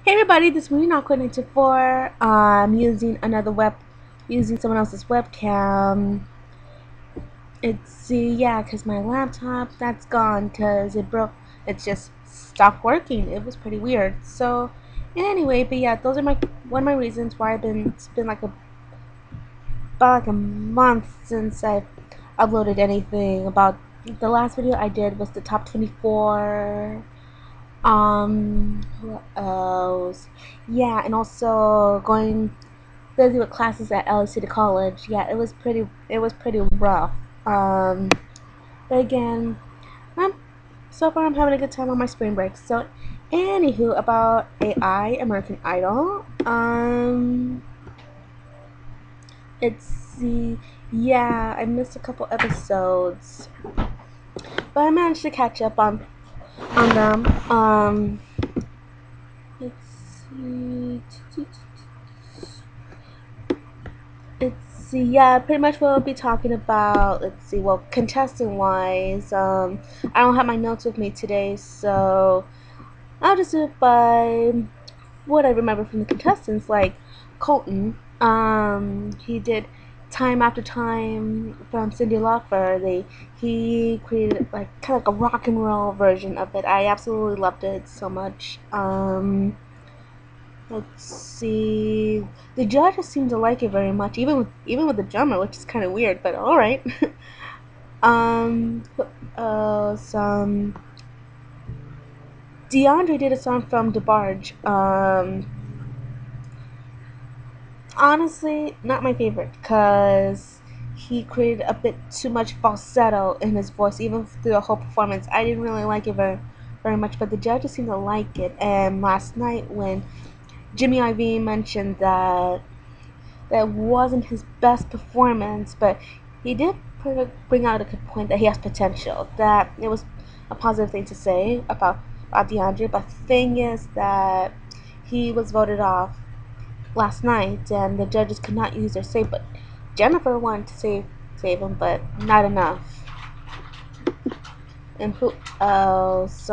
Hey everybody, this is Marina Coordinator 4. I'm using someone else's webcam. Cause my laptop that's gone because it broke. It just stopped working. It was pretty weird. So, anyway, but yeah, those are my one of my reasons why it's been about a month since I've uploaded anything. About the last video I did was the top 24. What else? Yeah, and also going busy with classes at LA City College. Yeah, it was pretty rough. Um, but again, I'm so far I'm having a good time on my spring break. So, anywho, about AI American Idol. It's the yeah, I missed a couple episodes, but I managed to catch up on them. Let's see. Yeah, pretty much what we'll be talking about. Let's see, well, contestant wise, I don't have my notes with me today, so I'll just do it by what I remember from the contestants, like Colton. He did Time After Time from Cyndi Lauper. He created like kind of like a rock and roll version of it. I absolutely loved it so much. Let's see. The judges seem to like it very much, even with the drummer, which is kind of weird, but all right. Some DeAndre did a song from DeBarge. Honestly, not my favorite because he created a bit too much falsetto in his voice, even through the whole performance. I didn't really like it very much, but the judges seem to like it. And last night when Jimmy Iovine mentioned that wasn't his best performance, but he did bring out a good point that he has potential. That it was a positive thing to say about DeAndre. But the thing is that he was voted off last night, and the judges could not use their say. But Jennifer wanted to save him, but not enough. And who else?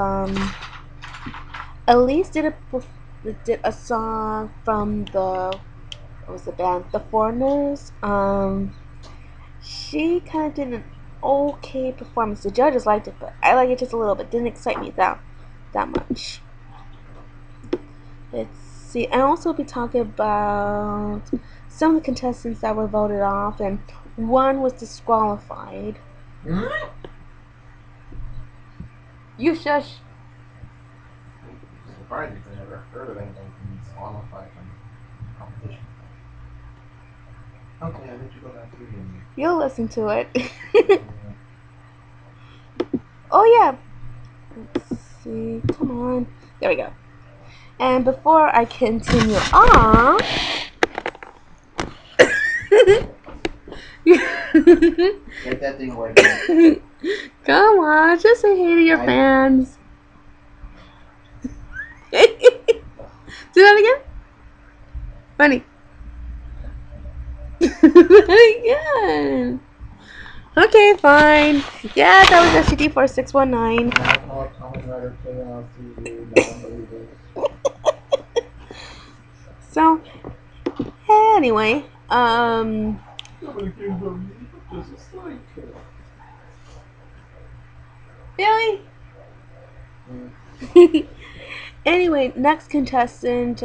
Elise did a song from the what was the band? The Foreigners. She kind of did an okay performance. The judges liked it, but I like it just a little bit. Didn't excite me that much. Let's see. And also be talking about some of the contestants that were voted off, and one was disqualified. You shush. Surprised because I never heard of anybody being disqualified from competition. Okay, I let you go back to the game. You'll listen to it. Yeah. Oh yeah. Let's see. Come on. There we go. And before I continue on, Get that thing working. come on, just say hey to your fans. Do that again. Funny. Again. Okay, fine. Yeah, that was SCD-4619. Now call Common Rider Chaos TV non-believers. So, anyway, Nobody cares about me, just a slide kid. really? Anyway, next contestant,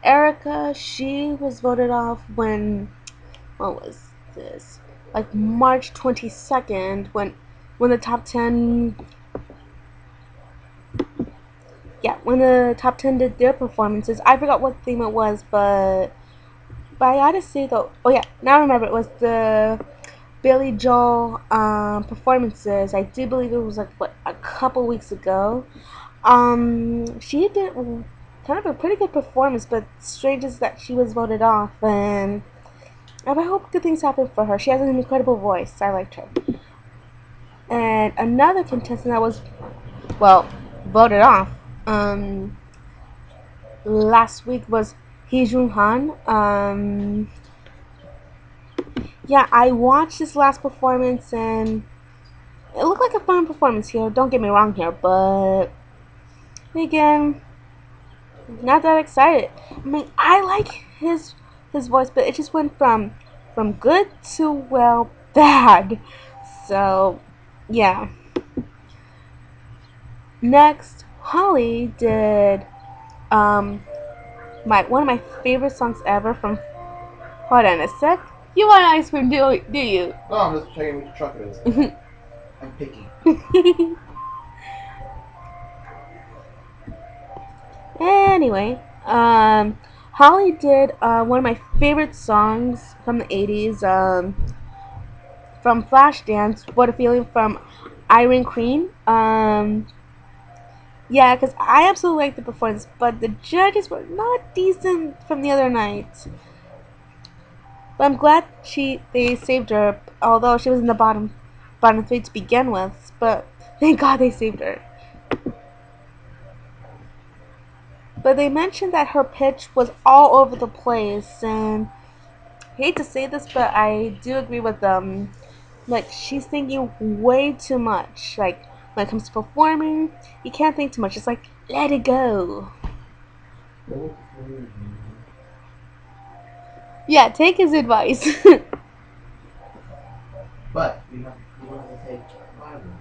Erica, she was voted off what was this? Like March 22nd, when the top 10, yeah, when the top 10 did their performances. I forgot what theme it was, but I gotta say though, oh yeah, now I remember it was the Billy Joel performances. I do believe it was like what a couple weeks ago. She did kind of a pretty good performance, but strange is that she was voted off, and I hope good things happen for her. She has an incredible voice. I liked her. And another contestant that was voted off last week was Hee Jun Han. Yeah, I watched his last performance and it looked like a fun performance here. Don't get me wrong here, but again, not that excited. I mean, I like his voice, but it just went from good to well bad. So, yeah. Next, Holly did my one of my favorite songs ever from. Hold on a sec. You want ice cream, do you? No, I'm just checking which truck it is. I'm picky. Anyway, Holly did one of my favorite songs from the 80s, from Flashdance, What a Feeling from Irene Cream. Yeah, because I absolutely liked the performance, but the judges were not decent from the other night. But I'm glad they saved her, although she was in the bottom three to begin with. But thank God they saved her. But they mentioned that her pitch was all over the place, and I hate to say this, but I do agree with them. Like, she's thinking way too much. Like, when it comes to performing, you can't think too much. It's like, let it go. Yeah, take his advice. But you have to take my one.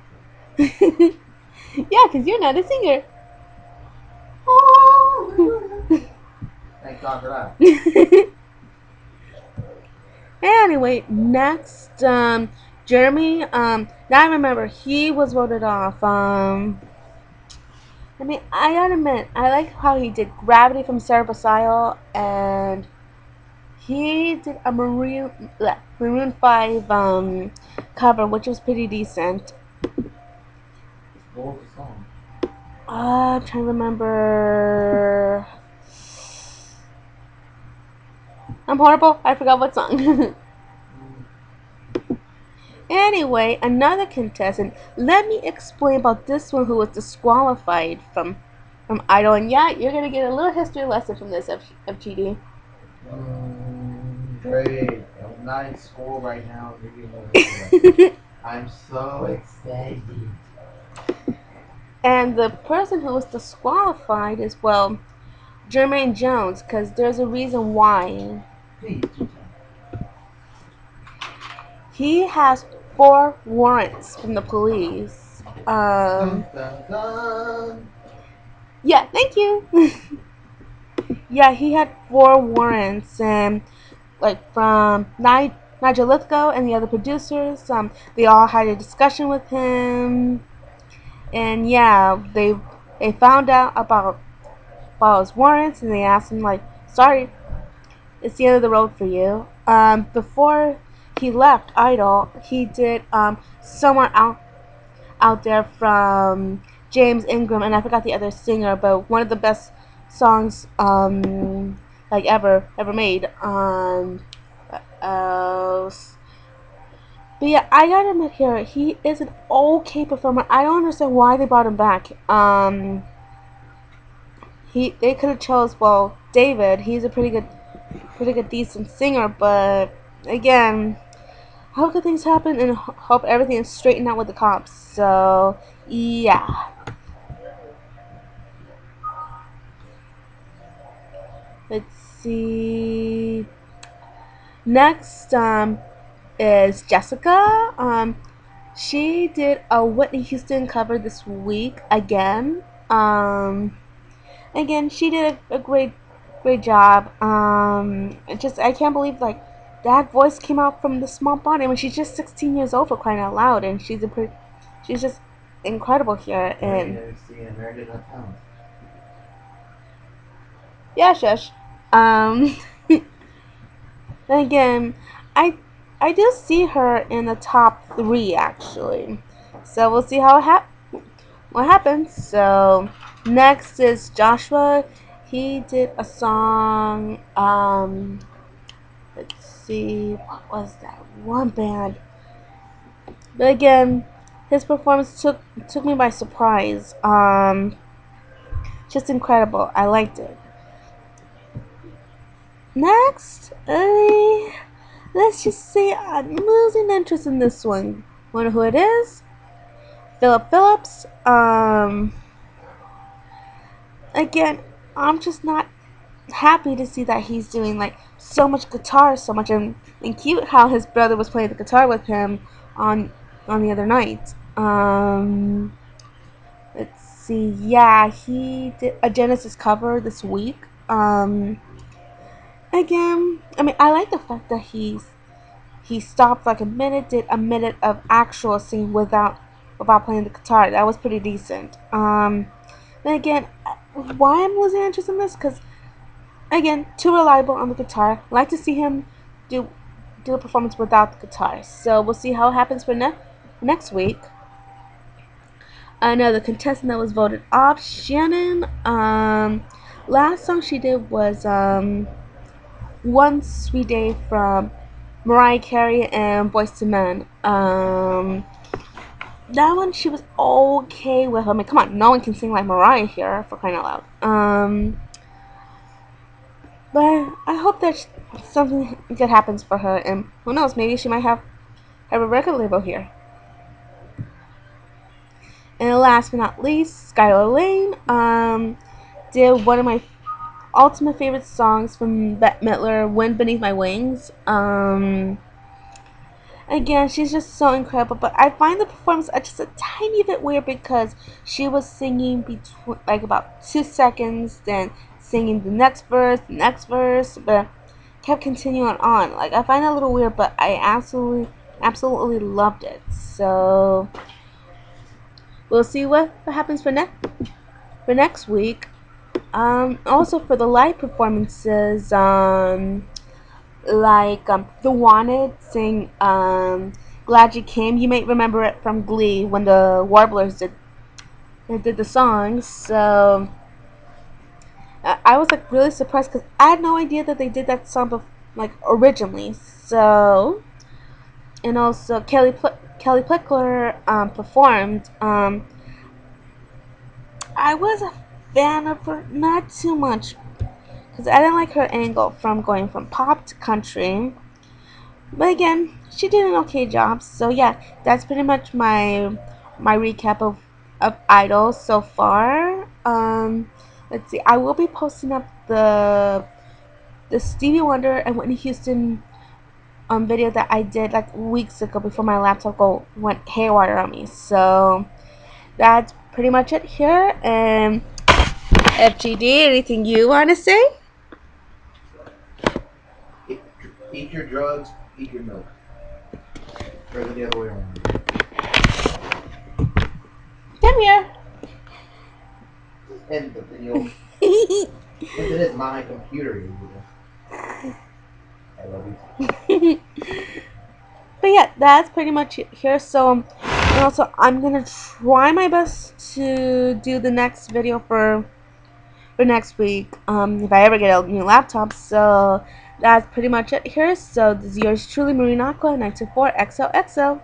Yeah, because you're not a singer. Thank God for that. Anyway, next, Jeremy, now I remember, he was voted off. I mean, I gotta admit, I like how he did Gravity from Sarah Bareilles, and he did a Maroon 5 cover, which was pretty decent. What was the song? I'm trying to remember. I'm horrible. I forgot what song. Anyway, another contestant. Let me explain about this one who was disqualified from Idol. And yeah, you're gonna get a little history lesson from this, FGD. Great. I'm not in school right now. I'm so excited. And the person who was disqualified is, well, Jermaine Jones, because there's a reason why. Please do tell. He has 4 warrants from the police. Dun, dun, dun. Yeah, thank you. Yeah, he had 4 warrants, and like from Nigel Lithgow and the other producers, they all had a discussion with him, and yeah, they found out about his warrants, and they asked him like, sorry, it's the end of the road for you. Before he left Idol, he did somewhere out there from James Ingram, and I forgot the other singer, but one of the best songs like ever made. Uh, but yeah, I gotta admit here, he is an okay performer. I don't understand why they brought him back. They could have chose, well, David. He's a pretty good decent singer, but again, I hope good things happen and hope everything is straightened out with the cops. So yeah. Let's see. Next is Jessica. She did a Whitney Houston cover this week again. Again, she did a great job. I can't believe like that voice came out from the small body. I mean, she's just 16 years old, for crying out loud, and she's just incredible here. And yeah, shush. Um, then again, I I do see her in the top 3 actually. So we'll see what happens. So next is Joshua. He did a song. Let's see, what was that one band? But again, his performance took me by surprise. Just incredible. I liked it. Next, let's just say I'm losing interest in this one. Wonder who it is? Philip Phillips. Again, I'm just not happy to see that he's doing like so much guitar, so much, and cute how his brother was playing the guitar with him on the other night. Let's see. Yeah, he did a Genesis cover this week. Again, I mean, I like the fact that he stopped like a minute, did a minute of actual singing without playing the guitar. That was pretty decent. Then again, why I'm losing interest in this? Because again, too reliable on the guitar. Like to see him do a performance without the guitar. So we'll see how it happens for next week. Another contestant that was voted off, Shannon. Last song she did was "One Sweet Day" from Mariah Carey and Boyz II Men. That one she was okay with. I mean, come on, no one can sing like Mariah here, for crying out loud. But I hope that something good happens for her, and who knows, maybe she might have a record label here. And last but not least, Skylar Lane did one of my ultimate favorite songs from Bette Midler, "Wind Beneath My Wings." Again, she's just so incredible, but I find the performance just a tiny bit weird because she was singing between like about 2 seconds, then singing the next verse, but kept continuing on. Like, I find it a little weird, but I absolutely loved it. So we'll see what happens for next week. Also for the live performances, The Wanted sing "Glad You Came." You may remember it from Glee when the Warblers did the song. So I was like really surprised because I had no idea that they did that song like originally. So, and also Kelly Pickler performed. I was a fan of her, not too much, because I didn't like her angle from going from pop to country. But again, she did an okay job. So yeah, that's pretty much my recap of Idol so far. Let's see. I will be posting up the Stevie Wonder and Whitney Houston video that I did like weeks ago before my laptop went haywire on me. So that's pretty much it here. And FGD, anything you want to say? Eat your drugs, eat your milk. Or the other way around. Come here. And you'll. If it is my computer, you will. I love you. But yeah, that's pretty much it here. So, and also I'm gonna try my best to do the next video for next week. If I ever get a new laptop. So that's pretty much it here. So this is yours truly, Marinako 924XOXO.